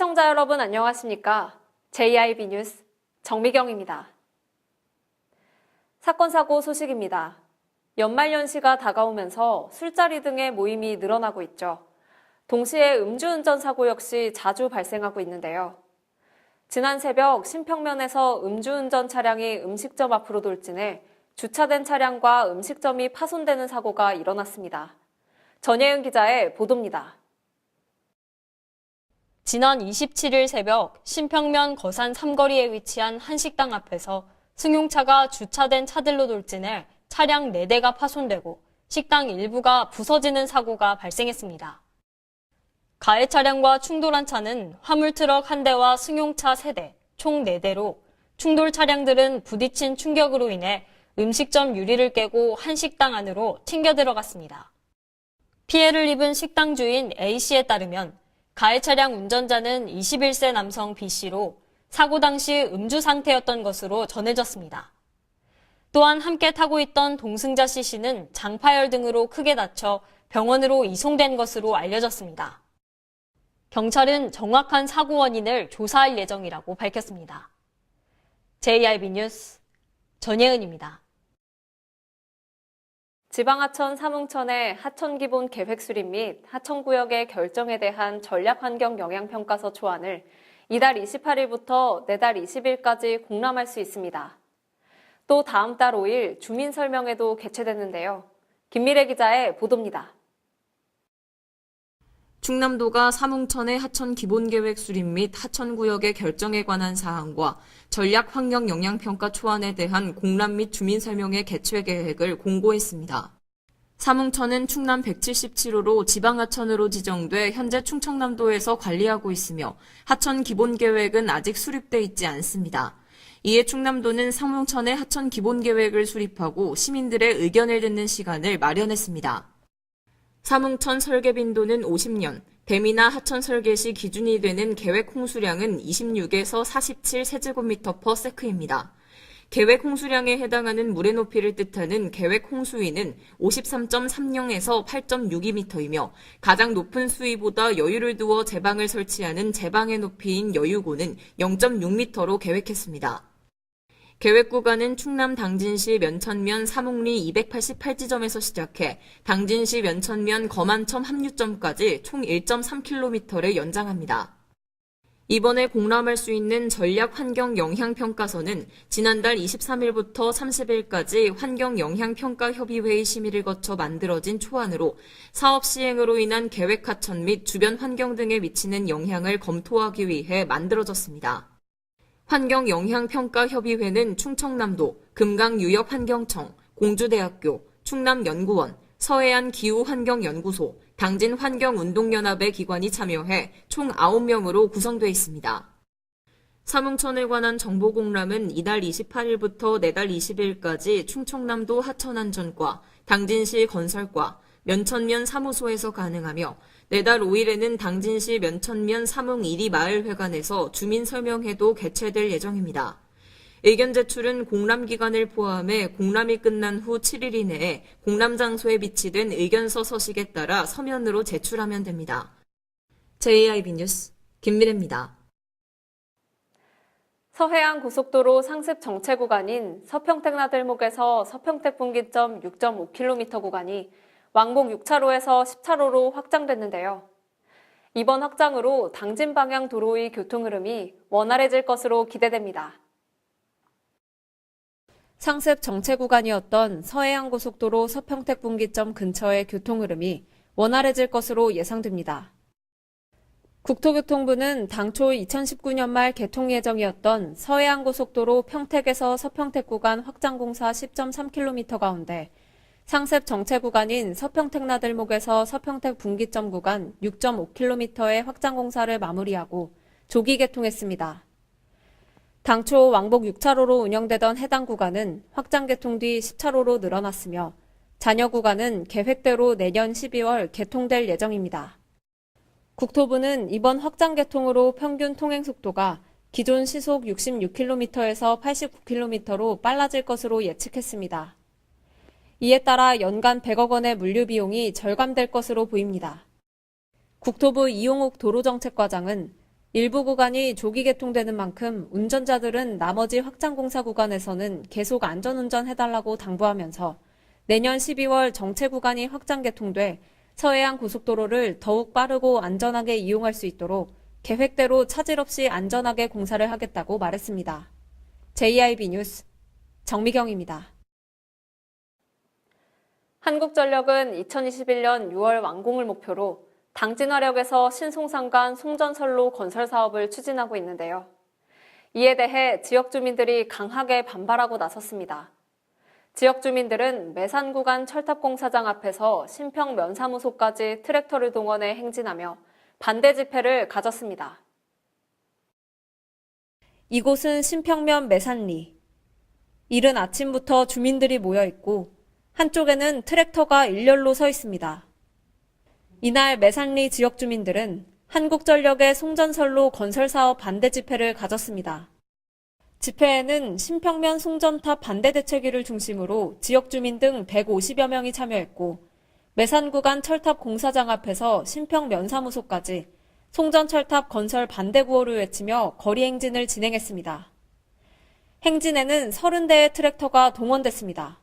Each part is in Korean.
시청자 여러분 안녕하십니까? JIB 뉴스 정미경입니다. 사건 사고 소식입니다. 연말연시가 다가오면서 술자리 등의 모임이 늘어나고 있죠. 동시에 음주운전 사고 역시 자주 발생하고 있는데요. 지난 새벽 신평면에서 음주운전 차량이 음식점 앞으로 돌진해 주차된 차량과 음식점이 파손되는 사고가 일어났습니다. 전예은 기자의 보도입니다. 지난 27일 새벽 신평면 거산 삼거리에 위치한 한 식당 앞에서 승용차가 주차된 차들로 돌진해 차량 4대가 파손되고 식당 일부가 부서지는 사고가 발생했습니다. 가해 차량과 충돌한 차는 화물트럭 1대와 승용차 3대, 총 4대로 충돌 차량들은 부딪힌 충격으로 인해 음식점 유리를 깨고 한 식당 안으로 튕겨 들어갔습니다. 피해를 입은 식당 주인 A씨에 따르면 가해 차량 운전자는 21세 남성 B씨로 사고 당시 음주 상태였던 것으로 전해졌습니다. 또한 함께 타고 있던 동승자 C씨는 장파열 등으로 크게 다쳐 병원으로 이송된 것으로 알려졌습니다. 경찰은 정확한 사고 원인을 조사할 예정이라고 밝혔습니다. JIB 뉴스 전예은입니다. 지방하천 사뭉천의 하천기본 계획 수립 및 하천구역의 결정에 대한 전략환경영향평가서 초안을 이달 28일부터 내달 20일까지 공람할 수 있습니다. 또 다음 달 5일 주민설명회도 개최됐는데요. 김미래 기자의 보도입니다. 충남도가 사뭉천의 하천 기본계획 수립 및 하천구역의 결정에 관한 사항과 전략환경영향평가 초안에 대한 공람 및 주민설명회 개최 계획을 공고했습니다. 사뭉천은 충남 177호로 지방하천으로 지정돼 현재 충청남도에서 관리하고 있으며 하천 기본계획은 아직 수립돼 있지 않습니다. 이에 충남도는 사뭉천의 하천 기본계획을 수립하고 시민들의 의견을 듣는 시간을 마련했습니다. 사뭉천 설계 빈도는 50년, 댐이나 하천 설계 시 기준이 되는 계획 홍수량은 26에서 47세제곱미터/세크입니다. 계획 홍수량에 해당하는 물의 높이를 뜻하는 계획 홍수위는 53.30에서 8.62m이며 가장 높은 수위보다 여유를 두어 제방을 설치하는 제방의 높이인 여유고는 0.6m로 계획했습니다. 계획 구간은 충남 당진시 면천면 사목리 288지점에서 시작해 당진시 면천면 거만첨 합류점까지 총 1.3km를 연장합니다. 이번에 공람할 수 있는 전략환경영향평가서는 지난달 23일부터 30일까지 환경영향평가협의회의 심의를 거쳐 만들어진 초안으로 사업 시행으로 인한 계획하천 및 주변 환경 등에 미치는 영향을 검토하기 위해 만들어졌습니다. 환경영향평가협의회는 충청남도, 금강유역환경청, 공주대학교, 충남연구원, 서해안기후환경연구소, 당진환경운동연합의 기관이 참여해 총 9명으로 구성되어 있습니다. 사뭉천에 관한 정보공람은 이달 28일부터 내달 20일까지 충청남도 하천안전과, 당진시 건설과, 면천면 사무소에서 가능하며 내달 5일에는 당진시 면천면 사뭉 1리 마을회관에서 주민설명회도 개최될 예정입니다. 의견 제출은 공람기간을 포함해 공람이 끝난 후 7일 이내에 공람 장소에 비치된 의견서 서식에 따라 서면으로 제출하면 됩니다. JIB 뉴스 김미래입니다. 서해안 고속도로 상습 정체 구간인 서평택 나들목에서 서평택 분기점 6.5km 구간이 왕복 6차로에서 10차로로 확장됐는데요. 이번 확장으로 당진 방향 도로의 교통 흐름이 원활해질 것으로 기대됩니다. 상습 정체 구간이었던 서해안고속도로 서평택 분기점 근처의 교통 흐름이 원활해질 것으로 예상됩니다. 국토교통부는 당초 2019년 말 개통 예정이었던 서해안고속도로 평택에서 서평택 구간 확장 공사 10.3km 가운데 상습 정체 구간인 서평택 나들목에서 서평택 분기점 구간 6.5km의 확장 공사를 마무리하고 조기 개통했습니다. 당초 왕복 6차로로 운영되던 해당 구간은 확장 개통 뒤 10차로로 늘어났으며 잔여 구간은 계획대로 내년 12월 개통될 예정입니다. 국토부는 이번 확장 개통으로 평균 통행 속도가 기존 시속 66km에서 89km로 빨라질 것으로 예측했습니다. 이에 따라 연간 100억 원의 물류 비용이 절감될 것으로 보입니다. 국토부 이용욱 도로정책과장은 일부 구간이 조기 개통되는 만큼 운전자들은 나머지 확장공사 구간에서는 계속 안전운전 해달라고 당부하면서 내년 12월 정체 구간이 확장 개통돼 서해안 고속도로를 더욱 빠르고 안전하게 이용할 수 있도록 계획대로 차질 없이 안전하게 공사를 하겠다고 말했습니다. JIB 뉴스 정미경입니다. 한국전력은 2021년 6월 완공을 목표로 당진화력에서 신송산 송전선로 건설 사업을 추진하고 있는데요. 이에 대해 지역 주민들이 강하게 반발하고 나섰습니다. 지역 주민들은 매산 구간 철탑공사장 앞에서 신평 면사무소까지 트랙터를 동원해 행진하며 반대 집회를 가졌습니다. 이곳은 신평면 매산리. 이른 아침부터 주민들이 모여 있고 한쪽에는 트랙터가 일렬로 서 있습니다. 이날 매산리 지역 주민들은 한국전력의 송전선로 건설 사업 반대 집회를 가졌습니다. 집회에는 신평면 송전탑 반대 대책위를 중심으로 지역 주민 등 150여 명이 참여했고 매산 구간 철탑 공사장 앞에서 신평 면사무소까지 송전철탑 건설 반대 구호를 외치며 거리 행진을 진행했습니다. 행진에는 30대의 트랙터가 동원됐습니다.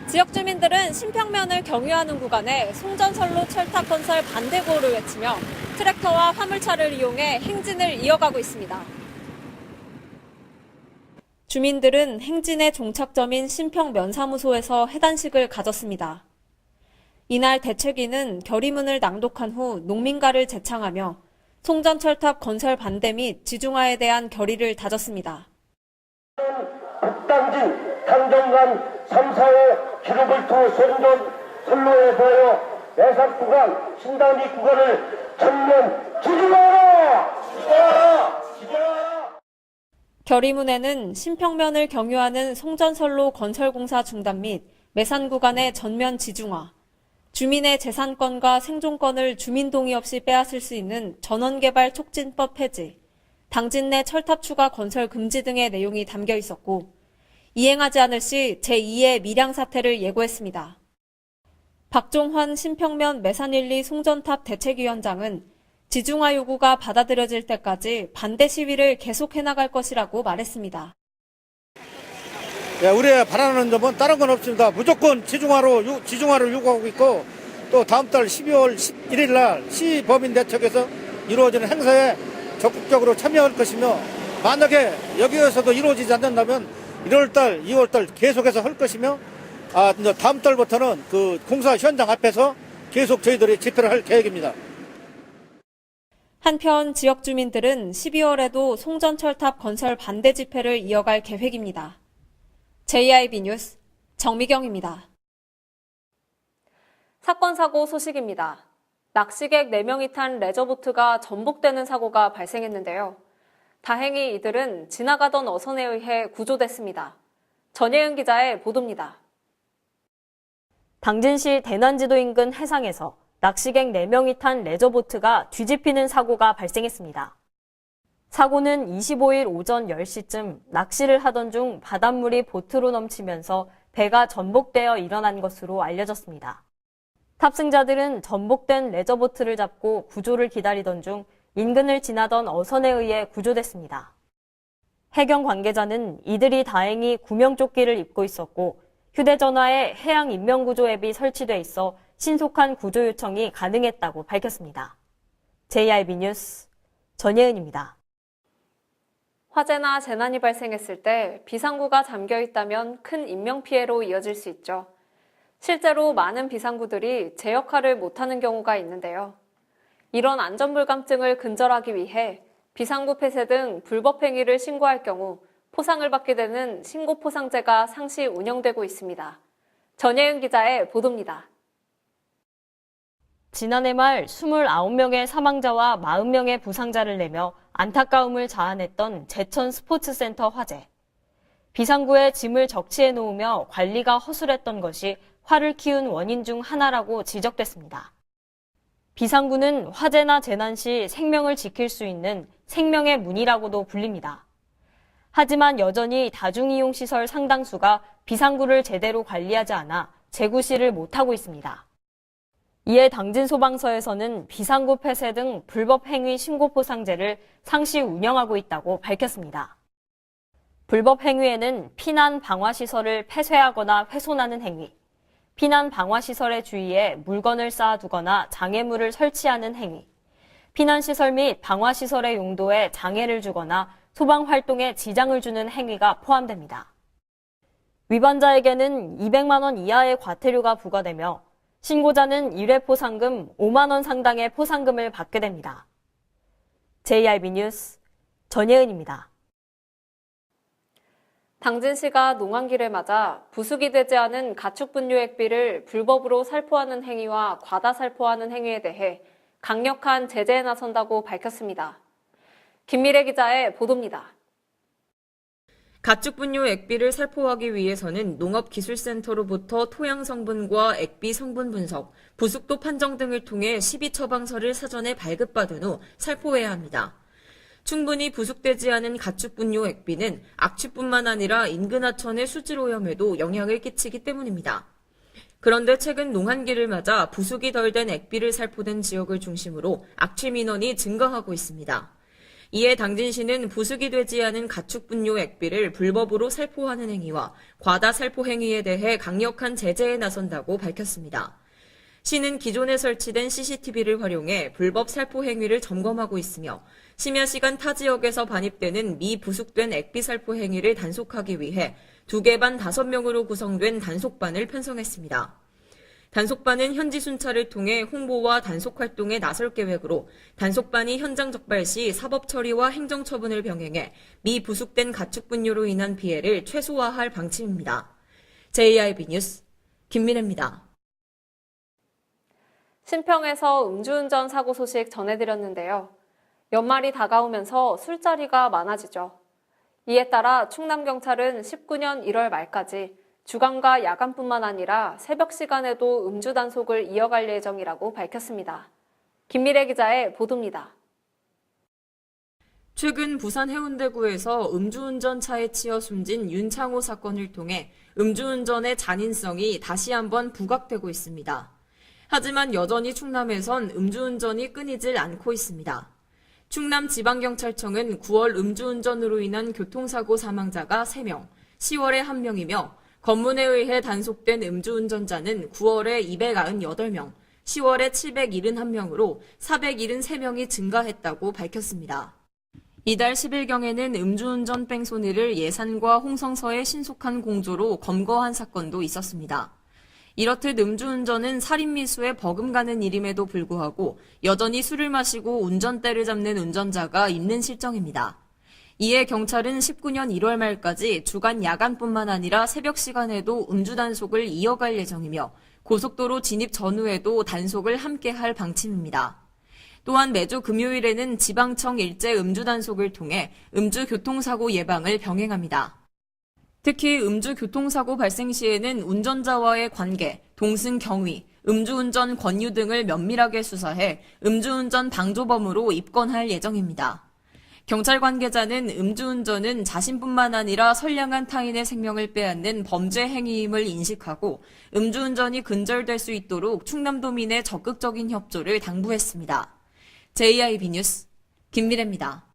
지역 주민들은 신평면을 경유하는 구간에 송전선로 철탑 건설 반대 구호를 외치며 트랙터와 화물차를 이용해 행진을 이어가고 있습니다. 주민들은 행진의 종착점인 신평 면사무소에서 해단식을 가졌습니다. 이날 대책위는 결의문을 낭독한 후 농민가를 제창하며 송전철탑 건설 반대 및 지중화에 대한 결의를 다졌습니다. 북당진, 당정간 3, 4호 기로불투 선전 선로에 대하여 매산 구간, 신당리 구간을 전면 지중화하라! 지중화하라! 지중화하라! 결의문에는 신평면을 경유하는 송전선로 건설공사 중단 및 매산 구간의 전면 지중화, 주민의 재산권과 생존권을 주민 동의 없이 빼앗을 수 있는 전원개발 촉진법 폐지, 당진 내 철탑 추가 건설 금지 등의 내용이 담겨 있었고 이행하지 않을 시 제2의 밀양 사태를 예고했습니다. 박종환 신평면 매산일리 송전탑 대책위원장은 지중화 요구가 받아들여질 때까지 반대 시위를 계속해 나갈 것이라고 말했습니다. 우리가 바라는 점은 다른 건 없습니다. 무조건 지중화를 요구하고 있고 또 다음 달 12월 11일 날 시범인 대책에서 이루어지는 행사에 적극적으로 참여할 것이며 만약에 여기에서도 이루어지지 않는다면 1월달, 2월달 계속해서 할 것이며 다음 달부터는 그 공사 현장 앞에서 계속 저희들이 집회를 할 계획입니다. 한편 지역 주민들은 12월에도 송전철탑 건설 반대 집회를 이어갈 계획입니다. JIB 뉴스 정미경입니다. 사건 사고 소식입니다. 낚시객 4명이 탄 레저보트가 전복되는 사고가 발생했는데요. 다행히 이들은 지나가던 어선에 의해 구조됐습니다. 전예은 기자의 보도입니다. 당진시 대난지도 인근 해상에서 낚시객 4명이 탄 레저보트가 뒤집히는 사고가 발생했습니다. 사고는 25일 오전 10시쯤 낚시를 하던 중 바닷물이 보트로 넘치면서 배가 전복되어 일어난 것으로 알려졌습니다. 탑승자들은 전복된 레저보트를 잡고 구조를 기다리던 중 인근을 지나던 어선에 의해 구조됐습니다. 해경 관계자는 이들이 다행히 구명조끼를 입고 있었고 휴대전화에 해양인명구조 앱이 설치돼 있어 신속한 구조 요청이 가능했다고 밝혔습니다. JIB 뉴스 전예은입니다. 화재나 재난이 발생했을 때 비상구가 잠겨 있다면 큰 인명피해로 이어질 수 있죠. 실제로 많은 비상구들이 제 역할을 못하는 경우가 있는데요. 이런 안전불감증을 근절하기 위해 비상구 폐쇄 등 불법 행위를 신고할 경우 포상을 받게 되는 신고포상제가 상시 운영되고 있습니다. 전예은 기자의 보도입니다. 지난해 말 29명의 사망자와 40명의 부상자를 내며 안타까움을 자아냈던 제천 스포츠센터 화재. 비상구에 짐을 적치해 놓으며 관리가 허술했던 것이 화를 키운 원인 중 하나라고 지적됐습니다. 비상구는 화재나 재난 시 생명을 지킬 수 있는 생명의 문이라고도 불립니다. 하지만 여전히 다중이용시설 상당수가 비상구를 제대로 관리하지 않아 재구시를 못하고 있습니다. 이에 당진 소방서에서는 비상구 폐쇄 등 불법 행위 신고 포상제를 상시 운영하고 있다고 밝혔습니다. 불법 행위에는 피난 방화시설을 폐쇄하거나 훼손하는 행위, 피난 방화시설의 주위에 물건을 쌓아두거나 장애물을 설치하는 행위, 피난시설 및 방화시설의 용도에 장애를 주거나 소방활동에 지장을 주는 행위가 포함됩니다. 위반자에게는 200만 원 이하의 과태료가 부과되며 신고자는 1회 포상금 5만 원 상당의 포상금을 받게 됩니다. JRB 뉴스 전예은입니다. 당진시가 농한기를 맞아 부숙이 되지 않은 가축분뇨 액비를 불법으로 살포하는 행위와 과다 살포하는 행위에 대해 강력한 제재에 나선다고 밝혔습니다. 김미래 기자의 보도입니다. 가축분뇨 액비를 살포하기 위해서는 농업기술센터로부터 토양 성분과 액비 성분 분석, 부숙도 판정 등을 통해 시비 처방서를 사전에 발급받은 후 살포해야 합니다. 충분히 부숙되지 않은 가축분뇨 액비는 악취뿐만 아니라 인근 하천의 수질 오염에도 영향을 끼치기 때문입니다. 그런데 최근 농한기를 맞아 부숙이 덜 된 액비를 살포된 지역을 중심으로 악취 민원이 증가하고 있습니다. 이에 당진시는 부숙이 되지 않은 가축분뇨 액비를 불법으로 살포하는 행위와 과다 살포 행위에 대해 강력한 제재에 나선다고 밝혔습니다. 시는 기존에 설치된 CCTV를 활용해 불법 살포 행위를 점검하고 있으며 심야 시간 타 지역에서 반입되는 미부숙된 액비 살포 행위를 단속하기 위해 2개 반 5명으로 구성된 단속반을 편성했습니다. 단속반은 현지 순찰을 통해 홍보와 단속 활동에 나설 계획으로 단속반이 현장 적발 시 사법 처리와 행정 처분을 병행해 미부숙된 가축분뇨로 인한 피해를 최소화할 방침입니다. JRB 뉴스 김민혜입니다. 신평에서 음주운전 사고 소식 전해드렸는데요. 연말이 다가오면서 술자리가 많아지죠. 이에 따라 충남경찰은 19년 1월 말까지 주간과 야간뿐만 아니라 새벽 시간에도 음주 단속을 이어갈 예정이라고 밝혔습니다. 김미래 기자의 보도입니다. 최근 부산 해운대구에서 음주운전 차에 치여 숨진 윤창호 사건을 통해 음주운전의 잔인성이 다시 한번 부각되고 있습니다. 하지만 여전히 충남에선 음주운전이 끊이질 않고 있습니다. 충남지방경찰청은 9월 음주운전으로 인한 교통사고 사망자가 3명, 10월에 1명이며 검문에 의해 단속된 음주운전자는 9월에 298명, 10월에 771명으로 473명이 증가했다고 밝혔습니다. 이달 10일경에는 음주운전 뺑소니를 예산과 홍성서의 신속한 공조로 검거한 사건도 있었습니다. 이렇듯 음주운전은 살인미수에 버금가는 일임에도 불구하고 여전히 술을 마시고 운전대를 잡는 운전자가 있는 실정입니다. 이에 경찰은 19년 1월 말까지 주간 야간뿐만 아니라 새벽 시간에도 음주 단속을 이어갈 예정이며 고속도로 진입 전후에도 단속을 함께 할 방침입니다. 또한 매주 금요일에는 지방청 일제 음주 단속을 통해 음주 교통사고 예방을 병행합니다. 특히 음주 교통사고 발생 시에는 운전자와의 관계, 동승 경위, 음주운전 권유 등을 면밀하게 수사해 음주운전 방조범으로 입건할 예정입니다. 경찰 관계자는 음주운전은 자신뿐만 아니라 선량한 타인의 생명을 빼앗는 범죄 행위임을 인식하고 음주운전이 근절될 수 있도록 충남도민의 적극적인 협조를 당부했습니다. JIB 뉴스 김미래입니다.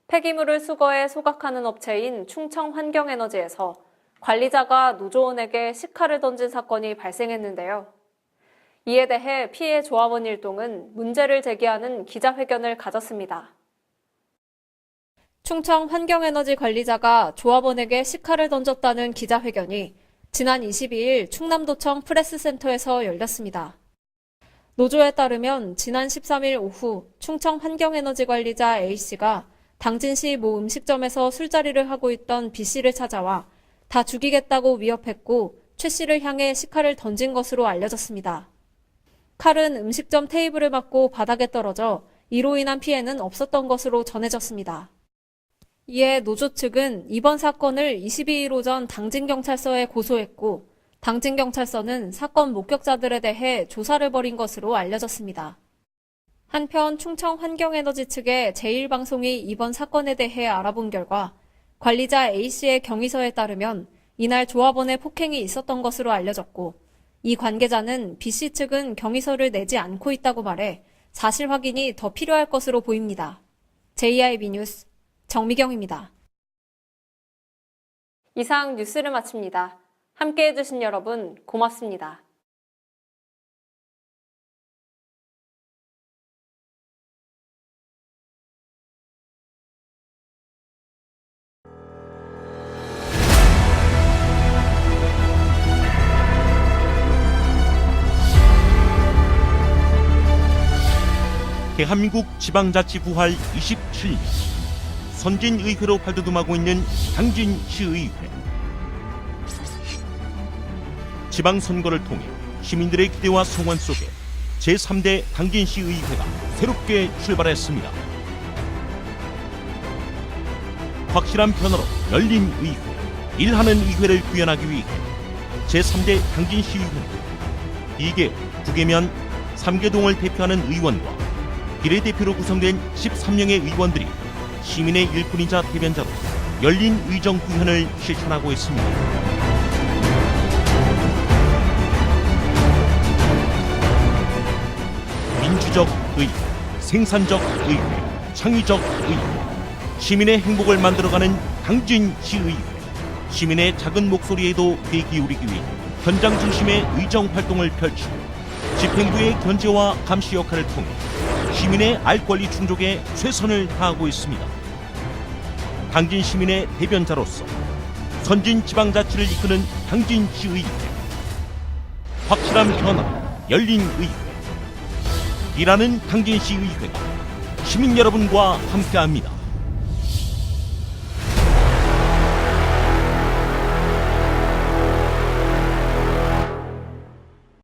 폐기물을 수거해 소각하는 업체인 충청환경에너지에서 관리자가 노조원에게 식칼을 던진 사건이 발생했는데요. 이에 대해 피해 조합원 일동은 문제를 제기하는 기자회견을 가졌습니다. 충청환경에너지 관리자가 조합원에게 식칼을 던졌다는 기자회견이 지난 22일 충남도청 프레스센터에서 열렸습니다. 노조에 따르면 지난 13일 오후 충청환경에너지 관리자 A씨가 당진시 모 음식점에서 술자리를 하고 있던 B씨를 찾아와 다 죽이겠다고 위협했고 최씨를 향해 식칼을 던진 것으로 알려졌습니다. 칼은 음식점 테이블을 맞고 바닥에 떨어져 이로 인한 피해는 없었던 것으로 전해졌습니다. 이에 노조 측은 이번 사건을 22일 오전 당진경찰서에 고소했고 당진경찰서는 사건 목격자들에 대해 조사를 벌인 것으로 알려졌습니다. 한편 충청환경에너지 측의 제1방송이 이번 사건에 대해 알아본 결과 관리자 A씨의 경위서에 따르면 이날 조합원의 폭행이 있었던 것으로 알려졌고 이 관계자는 B씨 측은 경위서를 내지 않고 있다고 말해 사실 확인이 더 필요할 것으로 보입니다. JIB 뉴스 정미경입니다. 이상 뉴스를 마칩니다. 함께해 주신 여러분 고맙습니다. 대한민국 지방자치 부활 27년 선진의회로 발돋움하고 있는 당진시의회. 지방선거를 통해 시민들의 기대와 소원 속에 제3대 당진시의회가 새롭게 출발했습니다. 확실한 변화로 열린 의회, 일하는 의회를 구현하기 위해 제3대 당진시의회는 2개, 9개면 3개동을 대표하는 의원과 비례대표로 구성된 13명의 의원들이 시민의 일꾼이자 대변자로 열린 의정 구현을 실천하고 있습니다. 민주적 의회, 생산적 의회, 창의적 의회, 시민의 행복을 만들어가는 당진시의회, 시민의 작은 목소리에도 귀 기울이기 위해 현장 중심의 의정 활동을 펼치고 집행부의 견제와 감시 역할을 통해 시민의 알 권리 충족에 최선을 다하고 있습니다. 당진 시민의 대변자로서 선진 지방자치를 이끄는 당진시의회. 확실한 변화, 열린 의회. 일하는 당진시의회가 시민 여러분과 함께합니다.